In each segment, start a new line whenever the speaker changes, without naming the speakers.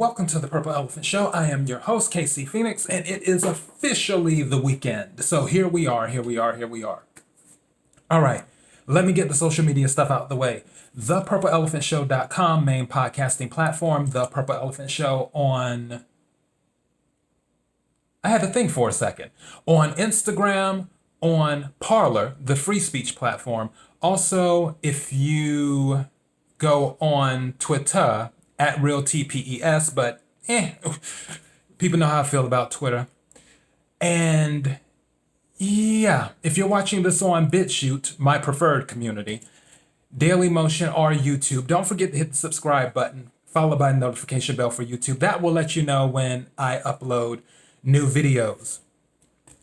welcome to the Purple Elephant Show. I am your host, KC Phoenix, and it is officially the weekend. So here we are. All right, let me get the social media stuff out the way. ThePurpleElephantShow.com, main podcasting platform. The Purple Elephant Show on... I had to think for a second. On Instagram, on Parler, the free speech platform. Also, if you go on Twitter, at real TPES, but people know how I feel about Twitter. And yeah, if you're watching this on BitChute, my preferred community, Daily Motion or YouTube, don't forget to hit the subscribe button, followed by the notification bell for YouTube. That will let you know when I upload new videos.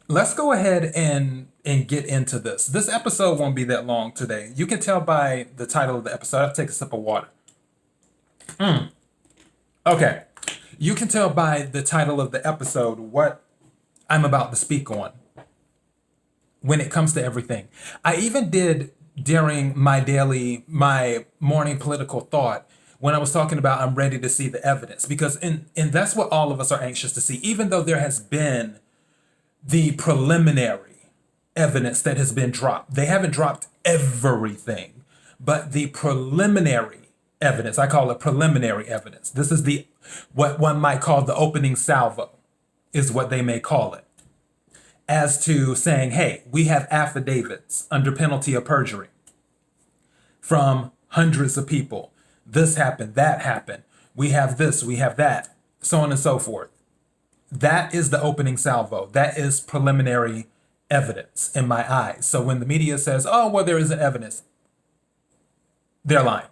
Let's go ahead and get into this. This episode won't be that long today. You can tell by the title of the episode. I'll take a sip of water. Okay, you can tell by the title of the episode what I'm about to speak on when it comes to everything. I even did during my morning political thought when I was talking about I'm ready to see the evidence, because and that's what all of us are anxious to see, even though there has been the preliminary evidence that has been dropped. They haven't dropped everything, but the preliminary evidence, I call it preliminary evidence. This is what one might call the opening salvo, is what they may call it, as to saying, hey, we have affidavits under penalty of perjury from hundreds of people. This happened, that happened. We have this, we have that, so on and so forth. That is the opening salvo. That is preliminary evidence in my eyes. So when the media says, oh, well, there isn't evidence, they're lying.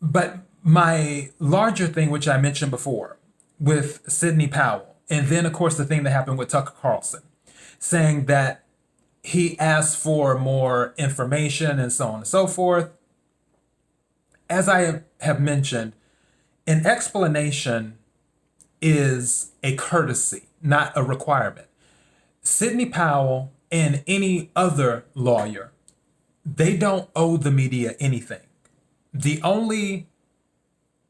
But my larger thing, which I mentioned before, with Sidney Powell, and then, of course, the thing that happened with Tucker Carlson, saying that he asked for more information and so on and so forth. As I have mentioned, an explanation is a courtesy, not a requirement. Sidney Powell and any other lawyer, they don't owe the media anything. The only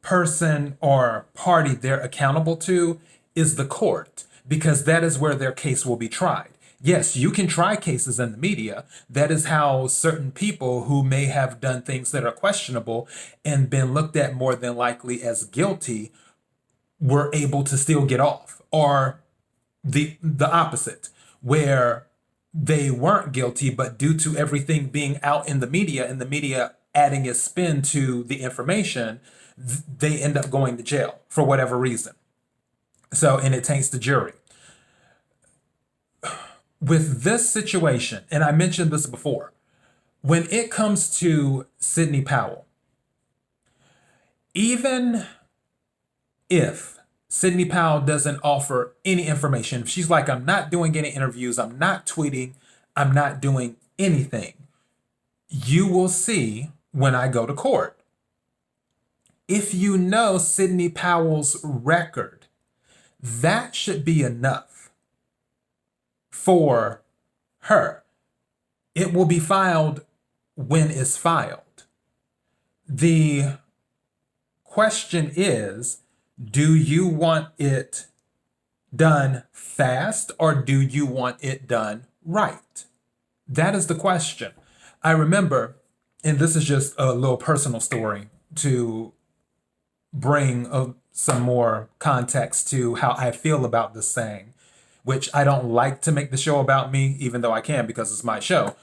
person or party they're accountable to is the court, because that is where their case will be tried. Yes, you can try cases in the media. That is how certain people who may have done things that are questionable and been looked at more than likely as guilty were able to still get off, or the opposite, where they weren't guilty, but due to everything being out in the media and the media adding a spin to the information, they end up going to jail for whatever reason. So, and it taints the jury. With this situation, and I mentioned this before, when it comes to Sidney Powell, even if Sidney Powell doesn't offer any information, if she's like, I'm not doing any interviews, I'm not tweeting, I'm not doing anything, you will see when I go to court. If you know Sidney Powell's record, that should be enough for her. It will be filed when it's filed. The question is, do you want it done fast or do you want it done right? That is the question. I remember, and this is just a little personal story to bring some more context to how I feel about this saying, which I don't like to make the show about me, even though I can because it's my show.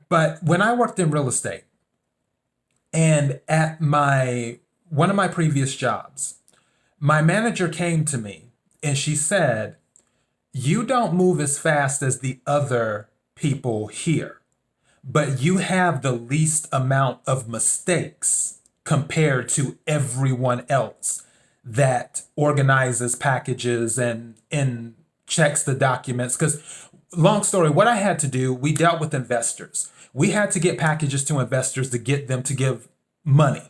But when I worked in real estate and at one of my previous jobs, my manager came to me and she said, you don't move as fast as the other people here, but you have the least amount of mistakes compared to everyone else that organizes packages and checks the documents. Because long story, what I had to do, we dealt with investors. We had to get packages to investors to get them to give money.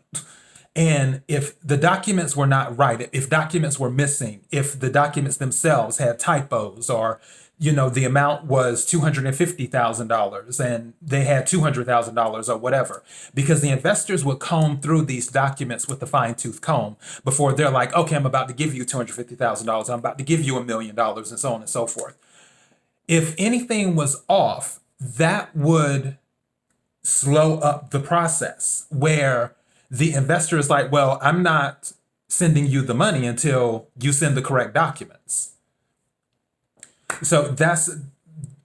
And if the documents were not right, if documents were missing, if the documents themselves had typos or the amount was $250,000 and they had $200,000 or whatever, because the investors would comb through these documents with a fine tooth comb before they're like, okay, I'm about to give you $250,000. I'm about to give you $1 million, and so on and so forth. If anything was off, that would slow up the process, where the investor is like, well, I'm not sending you the money until you send the correct documents. So that's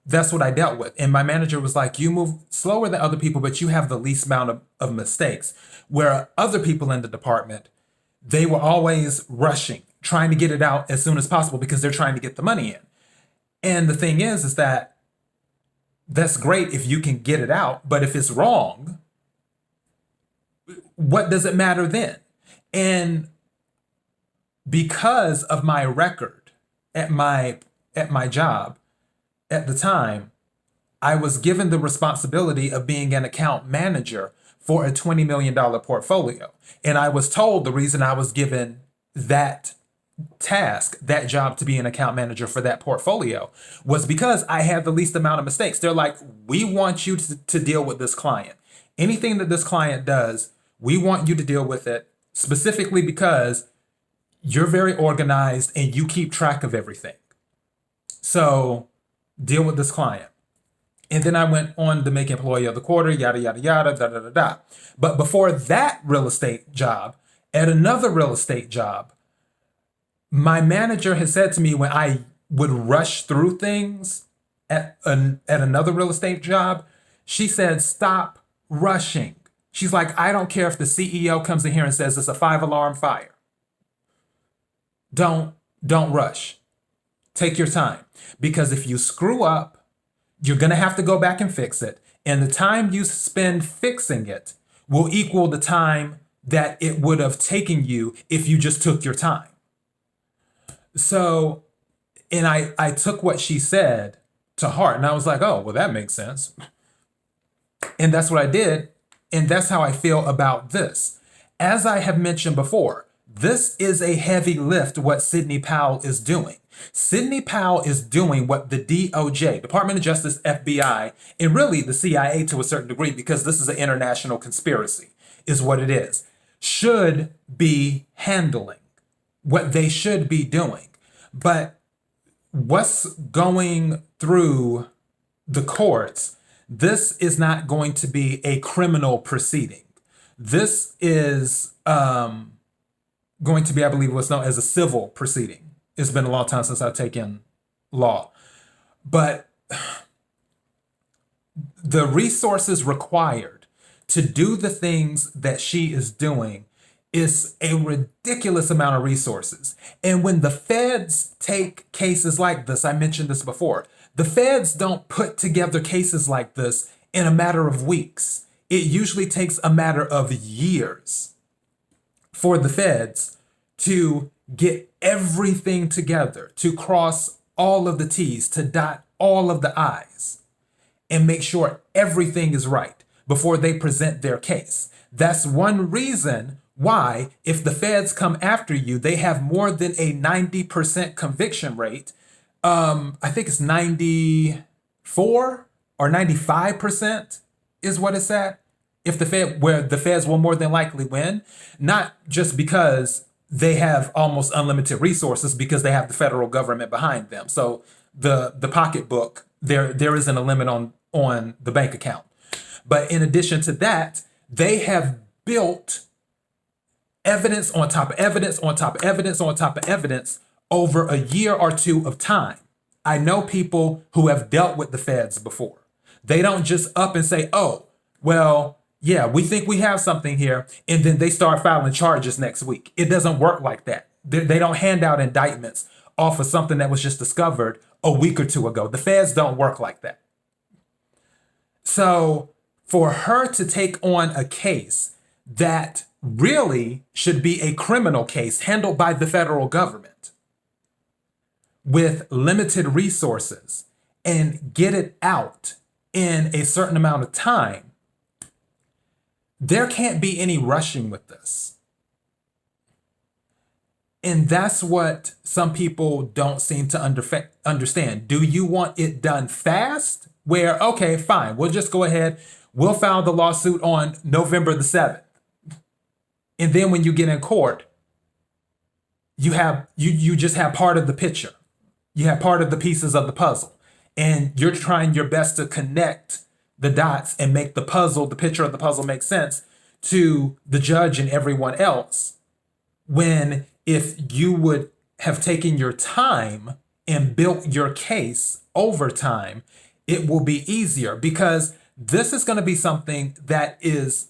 what I dealt with. And my manager was like, you move slower than other people, but you have the least amount of mistakes. Where other people in the department, they were always rushing, trying to get it out as soon as possible because they're trying to get the money in. And the thing is that that's great if you can get it out, but if it's wrong, what does it matter then? And because of my record at my job at the time, I was given the responsibility of being an account manager for a $20 million portfolio. And I was told the reason I was given that task, that job to be an account manager for that portfolio, was because I had the least amount of mistakes. They're like, we want you to deal with this client. Anything that this client does, we want you to deal with it, specifically because you're very organized and you keep track of everything. So deal with this client. And then I went on to make employee of the quarter, yada, yada, yada, da, da, da, da. But before that real estate job, at another real estate job, my manager had said to me when I would rush through things at another real estate job, she said, stop rushing. She's like, I don't care if the CEO comes in here and says it's a 5-alarm fire. Don't rush. Take your time. Because if you screw up, you're going to have to go back and fix it. And the time you spend fixing it will equal the time that it would have taken you if you just took your time. So, and I took what she said to heart, and I was like, oh, well, that makes sense. And that's what I did. And that's how I feel about this. As I have mentioned before, this is a heavy lift, what Sidney Powell is doing. Sidney Powell is doing what the DOJ, Department of Justice, FBI, and really the CIA to a certain degree, because this is an international conspiracy, is what it is, should be handling, what they should be doing. But what's going through the courts, this is not going to be a criminal proceeding. This is going to be, I believe, what's known as a civil proceeding. It's been a long time since I've taken law. But the resources required to do the things that she is doing is a ridiculous amount of resources. And when the feds take cases like this, I mentioned this before, the feds don't put together cases like this in a matter of weeks. It usually takes a matter of years for the feds to get everything together, to cross all of the T's, to dot all of the I's, and make sure everything is right before they present their case. That's one reason why, if the feds come after you, they have more than a 90% conviction rate. I think it's 94 or 95% is what it's at. If where the feds will more than likely win, not just because they have almost unlimited resources, because they have the federal government behind them. So the pocketbook, there isn't a limit on the bank account. But in addition to that, they have built evidence on top of evidence on top of evidence on top of evidence over a year or two of time. I know people who have dealt with the feds before. They don't just up and say, oh, well, yeah, we think we have something here, and then they start filing charges next week. It doesn't work like that. They don't hand out indictments off of something that was just discovered a week or two ago. The feds don't work like that. So for her to take on a case that really should be a criminal case handled by the federal government with limited resources and get it out in a certain amount of time, there can't be any rushing with this. And that's what some people don't seem to understand. Do you want it done fast? Where, okay, fine, we'll just go ahead, we'll file the lawsuit on November the 7th. And then when you get in court, you just have part of the picture. You have part of the pieces of the puzzle. And you're trying your best to connect the dots and make the picture of the puzzle make sense to the judge and everyone else. When if you would have taken your time and built your case over time, it will be easier, because this is going to be something that is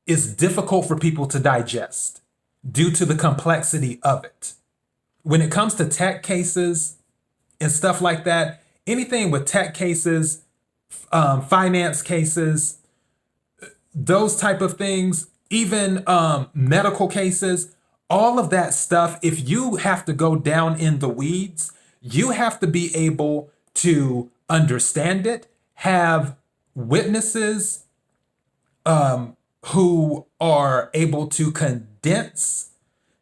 difficult for people to digest due to the complexity of it. When it comes to tech cases and stuff like that, anything with tech cases, finance cases, those type of things, even medical cases, all of that stuff, if you have to go down in the weeds, you have to be able to understand it, have witnesses who are able to condense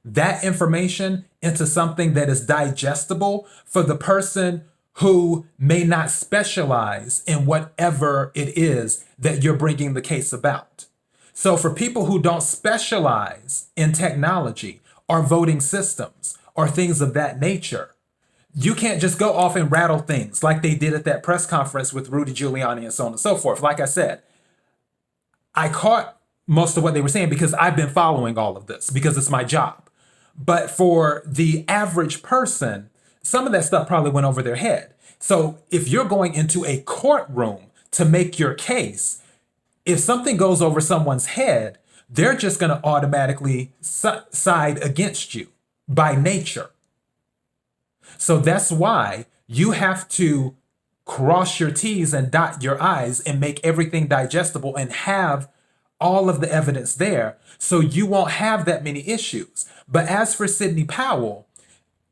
that information into something that is digestible for the person who may not specialize in whatever it is that you're bringing the case about. So for people who don't specialize in technology or voting systems or things of that nature, you can't just go off and rattle things like they did at that press conference with Rudy Giuliani and so on and so forth. Like I said, I caught most of what they were saying because I've been following all of this because it's my job. But for the average person, some of that stuff probably went over their head. So if you're going into a courtroom to make your case, if something goes over someone's head, they're just going to automatically side against you by nature. So that's why you have to cross your T's and dot your I's and make everything digestible and have all of the evidence there so you won't have that many issues. But as for Sidney Powell,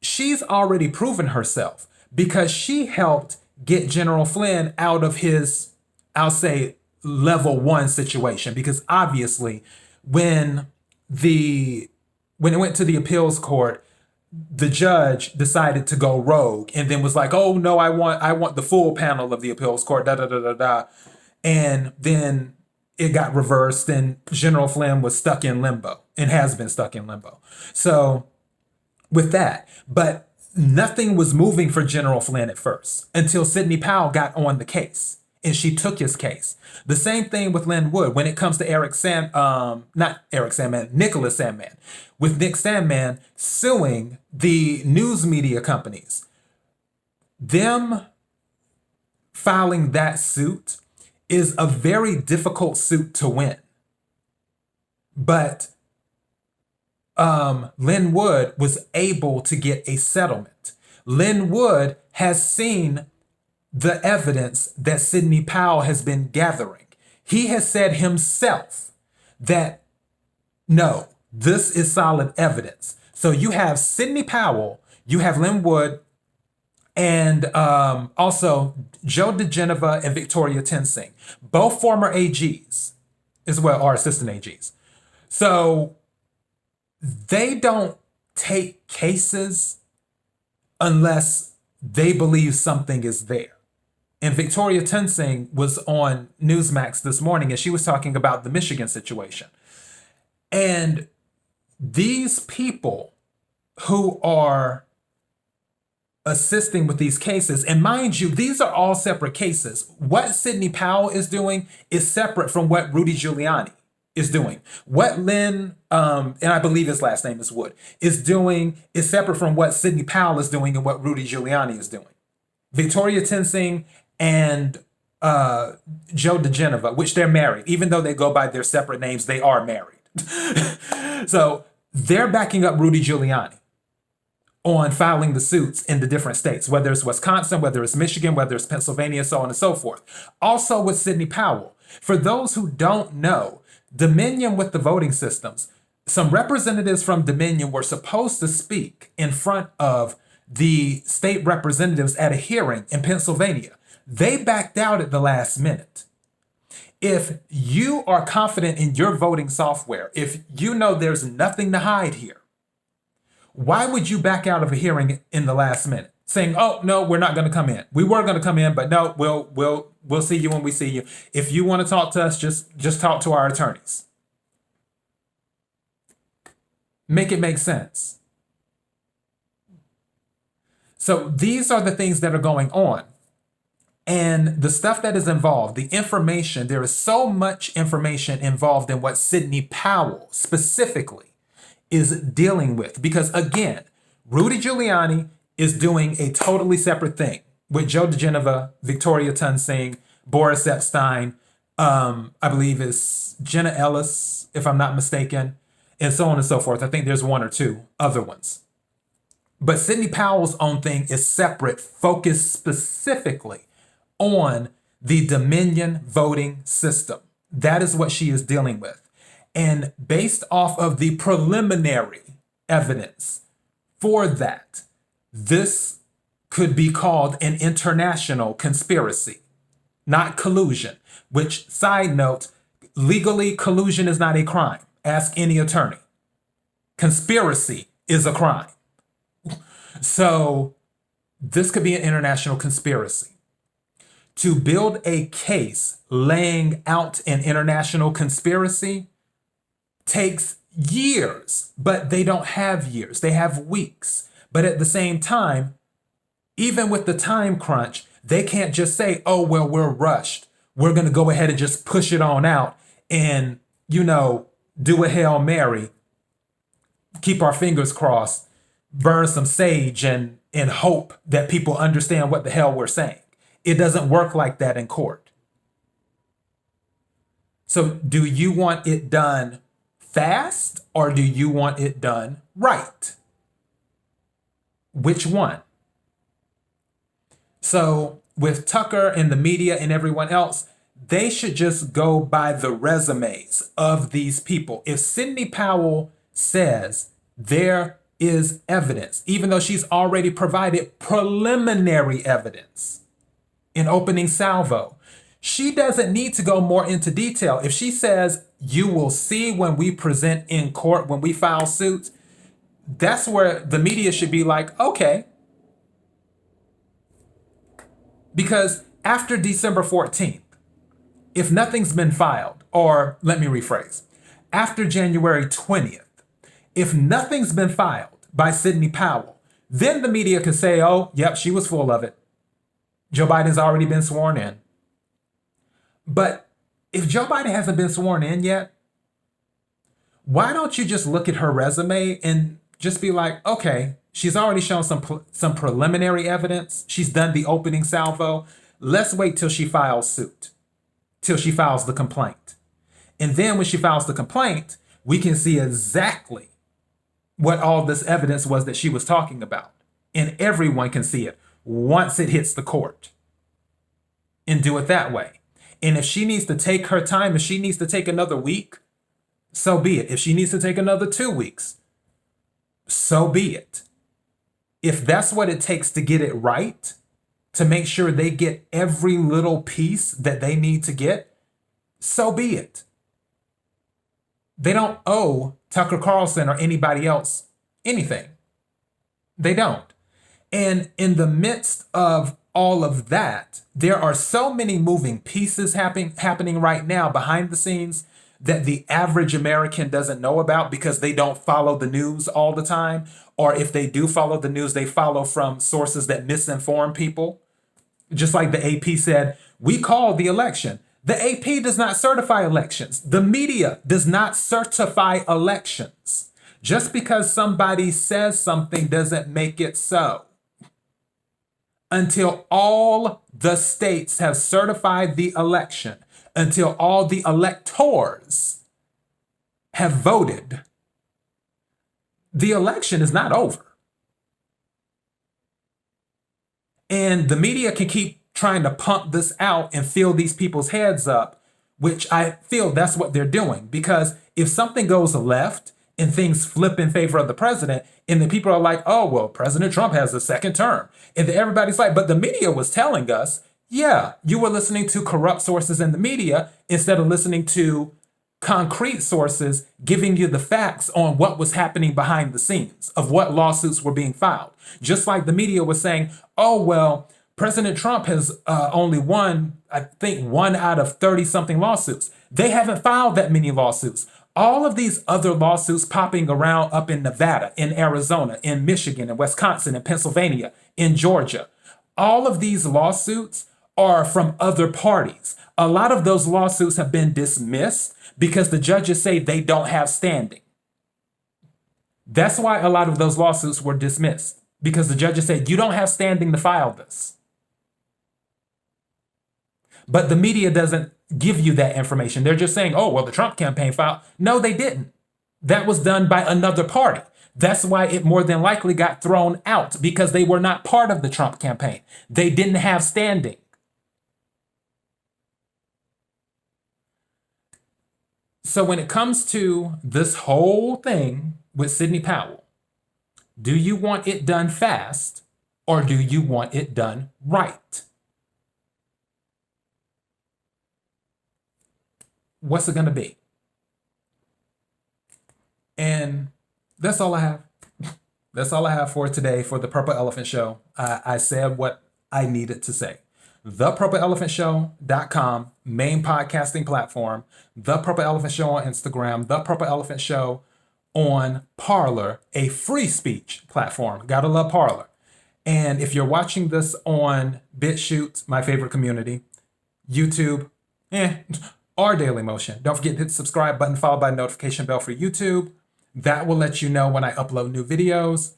she's already proven herself because she helped get General Flynn out of his, I'll say, level 1 situation. Because obviously when it went to the appeals court, the judge decided to go rogue and then was like, oh no, I want the full panel of the appeals court, da da da da da. And then it got reversed and General Flynn was stuck in limbo and has been stuck in limbo. So with that, but nothing was moving for General Flynn at first until Sidney Powell got on the case and she took his case. The same thing with Lynn Wood when it comes to Nicholas Sandmann, with Nick Sandmann suing the news media companies. Them filing that suit is a very difficult suit to win. But Lynn Wood was able to get a settlement. Lynn Wood has seen the evidence that Sidney Powell has been gathering. He has said himself that, no, this is solid evidence. So you have Sidney Powell, you have Lynn Wood, and also Joe DeGeneva and Victoria Tensing, both former AGs as well, or assistant AGs. So they don't take cases unless they believe something is there. And Victoria Tensing was on Newsmax this morning and she was talking about the Michigan situation. And these people who are assisting with these cases, and mind you, these are all separate cases. What Sidney Powell is doing is separate from what Rudy Giuliani is doing. What Lynn, and I believe his last name is Wood, is doing is separate from what Sidney Powell is doing and what Rudy Giuliani is doing. Victoria Tensing and Joe DeGeneva, which they're married. Even though they go by their separate names, they are married. So they're backing up Rudy Giuliani on filing the suits in the different states, whether it's Wisconsin, whether it's Michigan, whether it's Pennsylvania, so on and so forth. Also with Sidney Powell, for those who don't know, Dominion with the voting systems, some representatives from Dominion were supposed to speak in front of the state representatives at a hearing in Pennsylvania. They backed out at the last minute. If you are confident in your voting software, if you know there's nothing to hide here, Why would you back out of a hearing in the last minute, saying, "Oh no, we're not going to come in. We were going to come in, but no, we'll see you when we see you. If you want to talk to us, just talk to our attorneys." Make it make sense. So these are the things that are going on. And the stuff that is involved, the information, there is so much information involved in what Sidney Powell specifically is dealing with. Because again, Rudy Giuliani is doing a totally separate thing with Joe DeGeneva, Victoria Tunsing, Boris Epstein, I believe is Jenna Ellis, if I'm not mistaken, and so on and so forth. I think there's one or two other ones. But Sidney Powell's own thing is separate, focused specifically on the Dominion voting system. That is what she is dealing with. And based off of the preliminary evidence for that, this could be called an international conspiracy, not collusion, which, side note, legally collusion is not a crime. Ask any attorney. Conspiracy is a crime. So this could be an international conspiracy. To build a case laying out an international conspiracy takes years, but they don't have years. They have weeks. But at the same time, even with the time crunch, they can't just say, "Oh, well, we're rushed. We're going to go ahead and just push it on out and, do a Hail Mary, keep our fingers crossed, burn some sage and hope that people understand what the hell we're saying." It doesn't work like that in court. So do you want it done fast or do you want it done right? Which one? So with Tucker and the media and everyone else, they should just go by the resumes of these people. If Sidney Powell says there is evidence, even though she's already provided preliminary evidence in opening salvo, she doesn't need to go more into detail. If she says, "You will see when we present in court, when we file suit," that's where the media should be like, okay. Because after December 14th, if nothing's been filed, or let me rephrase, after January 20th, if nothing's been filed by Sidney Powell, then the media could say, "Oh, yep, she was full of it. Joe Biden's already been sworn in." But if Joe Biden hasn't been sworn in yet, why don't you just look at her resume and just be like, okay, she's already shown some preliminary evidence. She's done the opening salvo. Let's wait till she files suit, till she files the complaint. And then when she files the complaint, we can see exactly what all this evidence was that she was talking about. And everyone can see it once it hits the court, and do it that way. And if she needs to take her time, if she needs to take another week, so be it. If she needs to take another 2 weeks, so be it. If that's what it takes to get it right, to make sure they get every little piece that they need to get, so be it. They don't owe Tucker Carlson or anybody else anything. They don't. And in the midst of all of that, there are so many moving pieces happening right now behind the scenes that the average American doesn't know about because they don't follow the news all the time. Or if they do follow the news, they follow from sources that misinform people. Just like the AP said, we called the election. The AP does not certify elections. The media does not certify elections. Just because somebody says something doesn't make it so. Until all the states have certified the election, until all the electors have voted, the election is not over. And the media can keep trying to pump this out and fill these people's heads up, which I feel that's what they're doing. Because if something goes left and things flip in favor of the president, and then people are like, "Oh, well, President Trump has a second term." And then everybody's like, but the media was telling us, yeah, you were listening to corrupt sources in the media instead of listening to concrete sources giving you the facts on what was happening behind the scenes of what lawsuits were being filed. Just like the media was saying, oh, well, President Trump has only won, I think, 1 out of 30 something lawsuits. They haven't filed that many lawsuits. All of these other lawsuits popping around up in Nevada, in Arizona, in Michigan, in Wisconsin, in Pennsylvania, in Georgia. All of these lawsuits are from other parties. A lot of those lawsuits have been dismissed because the judges say they don't have standing. That's why a lot of those lawsuits were dismissed, because the judges said you don't have standing to file this. But the media doesn't give you that information. They're just saying, oh, well, the Trump campaign filed. No, they didn't. That was done by another party. That's why it more than likely got thrown out, because they were not part of the Trump campaign. They didn't have standing. So when it comes to this whole thing with Sidney Powell, do you want it done fast or do you want it done right? What's it going to be? And that's all I have. That's all I have for today for the Purple Elephant Show. I said what I needed to say. ThePurpleElephantShow.com, main podcasting platform. The Purple Elephant Show on Instagram. The Purple Elephant Show on Parler, a free speech platform. Gotta love Parler. And if you're watching this on BitChute, my favorite community, YouTube, or Dailymotion, don't forget to hit the subscribe button followed by the notification bell for YouTube. That will let you know when I upload new videos.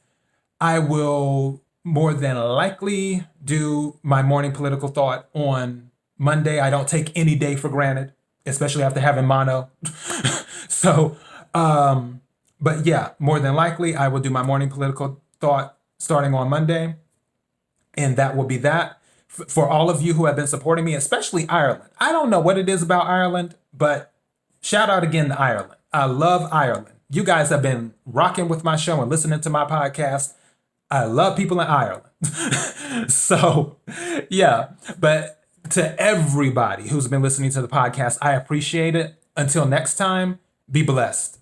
I will more than likely do my morning political thought on Monday. I don't take any day for granted, especially after having mono. So, but yeah, more than likely I will do my morning political thought starting on Monday. And that will be that. For all of you who have been supporting me, especially Ireland. I don't know what it is about Ireland, but shout out again to Ireland. I love Ireland. You guys have been rocking with my show and listening to my podcast. I love people in Ireland. So, yeah. But to everybody who's been listening to the podcast, I appreciate it. Until next time, be blessed.